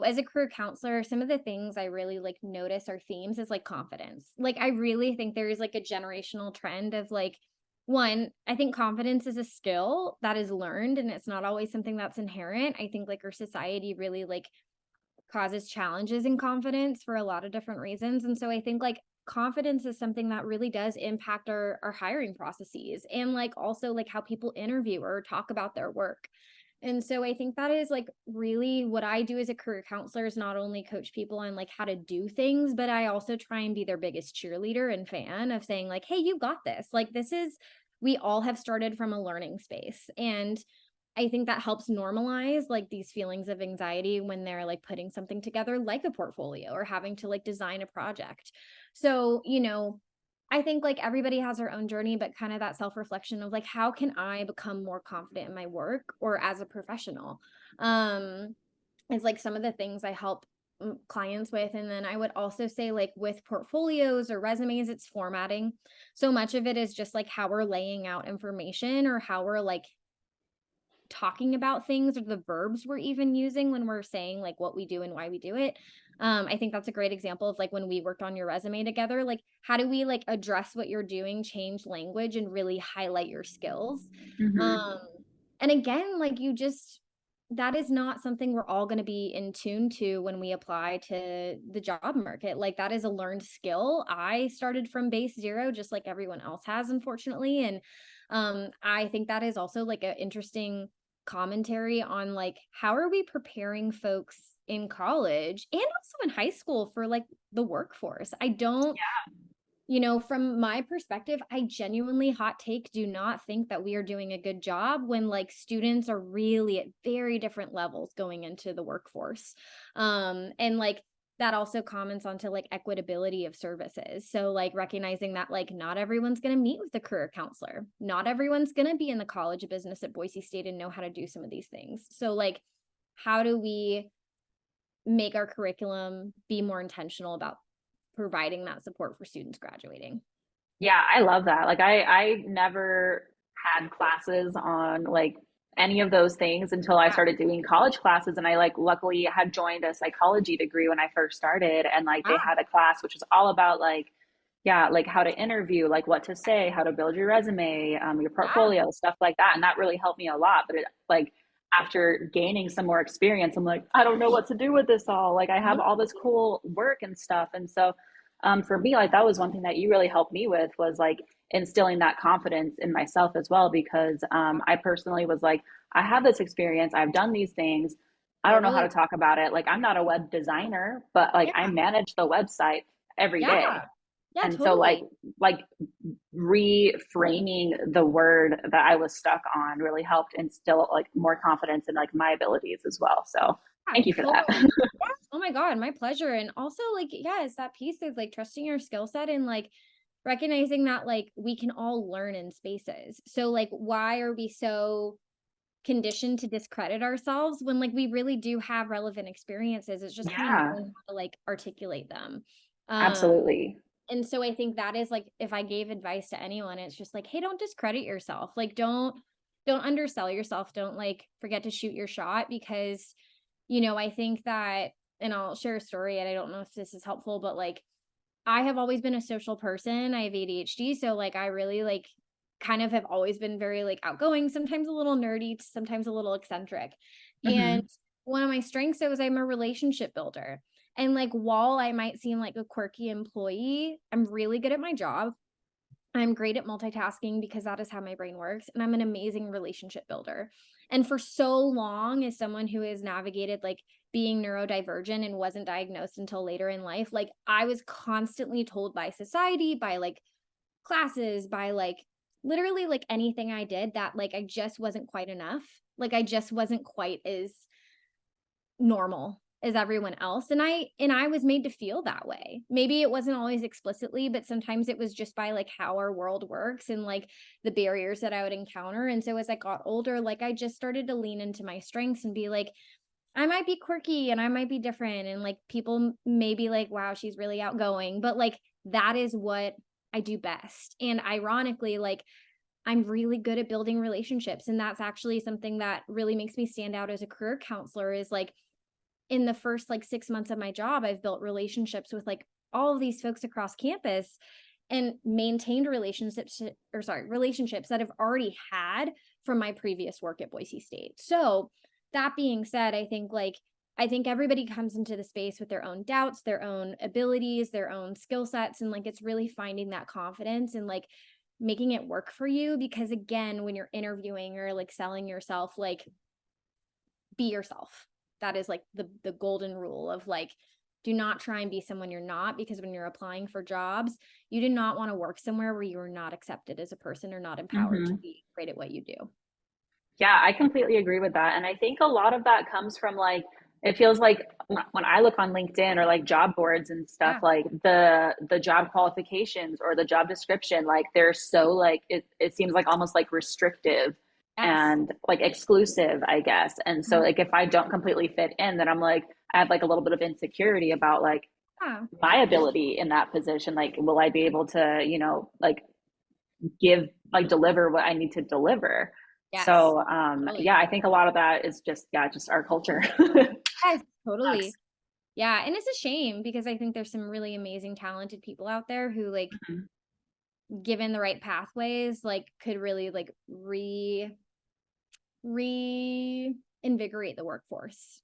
As a career counselor, some of the things I really like notice are themes is like confidence. Like I really think there is like a generational trend of like one, I think confidence is a skill that is learned and it's not always something that's inherent. I think like our society really like causes challenges in confidence for a lot of different reasons. And so I think like confidence is something that really does impact our hiring processes and like also like how people interview or talk about their work. And so I think that is like really what I do as a career counselor is not only coach people on like how to do things, but I also try and be their biggest cheerleader and fan of saying like, hey, you got this. Like this is we all have started from a learning space. And I think that helps normalize like these feelings of anxiety when they're like putting something together like a portfolio or having to like design a project. So, I think like everybody has their own journey, but kind of that self-reflection of like, how can I become more confident in my work or as a professional? Um, is like some of the things I help clients with. And then I would also say, like, with portfolios or resumes, it's formatting. So much of it is just like how we're laying out information or how we're like talking about things or the verbs we're even using when we're saying like what we do and why we do it. I think that's a great example of like when we worked on your resume together, like how do we like address what you're doing, change language, and really highlight your skills? Hmm. Um, and again, like you just that is not something we're all going to be in tune to when we apply to the job market. Like that is a learned skill. I started from base zero, just like everyone else has, unfortunately. And I think that is also like an interesting commentary on like how are we preparing folks in college and also in high school for like the workforce. I don't, from my perspective, I genuinely hot take do not think that we are doing a good job when like students are really at very different levels going into the workforce. And like that also comments onto like equitability of services. So like recognizing that like not everyone's going to meet with a career counselor. Not everyone's going to be in the College of Business at Boise State and know how to do some of these things. So like how do we make our curriculum be more intentional about providing that support for students graduating? Yeah, I love that. Like I never had classes on like any of those things until I Wow. started doing college classes, and I like luckily had joined a psychology degree when I first started, and like they Wow. had a class which was all about like yeah, like how to interview, like what to say, how to build your resume, your Yeah. portfolio, stuff like that. And that really helped me a lot. But it like after gaining some more experience, I'm like, I don't know what to do with this all. Like I have all this cool work and stuff. And so for me, like that was one thing that you really helped me with was like instilling that confidence in myself as well, because I personally was like, I have this experience, I've done these things. I don't know how Totally. to talk about it. Like I'm not a web designer, but like Yeah. I manage the website every Yeah. day. Yeah, And so totally. like reframing the word that I was stuck on really helped instill like more confidence in like my abilities as well. So Yeah, thank you for that. totally. Yeah. Oh my God, my pleasure. And also like, yeah, it's that piece of like trusting your skill set and like recognizing that like we can all learn in spaces. So like why are we so conditioned to discredit ourselves when like we really do have relevant experiences? It's just kind of Yeah, knowing how to like articulate them. Um absolutely. and so I think that is like if I gave advice to anyone, it's just like, hey, don't discredit yourself. Like don't undersell yourself. Don't like forget to shoot your shot because I think that, and I'll share a story, and I don't know if this is helpful, but like I have always been a social person. I have ADHD, so like I really like kind of have always been very like outgoing, sometimes a little nerdy, sometimes a little eccentric. And Hmm. one of my strengths is I'm a relationship builder. And like while I might seem like a quirky employee, I'm really good at my job. I'm great at multitasking because that is how my brain works, and I'm an amazing relationship builder. And for so long, as someone who has navigated like being neurodivergent and wasn't diagnosed until later in life, like I was constantly told by society, by like classes, by like literally like anything I did that like I just wasn't quite enough. Like I just wasn't quite as normal as everyone else, and I was made to feel that way. Maybe it wasn't always explicitly, but sometimes it was just by like how our world works and like the barriers that I would encounter. And so as I got older, like I just started to lean into my strengths and be like, I might be quirky and I might be different, and like people may be like, wow, she's really outgoing, but like that is what I do best. And ironically, like I'm really good at building relationships, and that's actually something that really makes me stand out as a career counselor is like in the first like 6 months of my job, I've built relationships with like all of these folks across campus and maintained relationships that I've already had from my previous work at Boise State. So that being said, I think everybody comes into the space with their own doubts, their own abilities, their own skill sets. And like, it's really finding that confidence and like making it work for you. Because again, when you're interviewing or like selling yourself, like be yourself. That is like the golden rule of like, do not try and be someone you're not, because when you're applying for jobs, you do not want to work somewhere where you're not accepted as a person or not empowered to Hmm. be great at what you do. Yeah, I completely agree with that. And I think a lot of that comes from like, it feels like when I look on LinkedIn or like job boards and stuff, Yeah. like the job qualifications or the job description, like they're so like it seems like almost like restrictive Yes. and like exclusive, I guess. And so Mhm. like if I don't completely fit in, then I'm like I have like a little bit of insecurity about like Yeah. my ability in that position. Like, will I be able to, like give like deliver what I need to deliver. Yes. So Totally. yeah, I think a lot of that is just just our culture. Yes, totally. Sucks. Yeah, and it's a shame because I think there's some really amazing talented people out there who like Mhm. given the right pathways like could really like reinvigorate the workforce.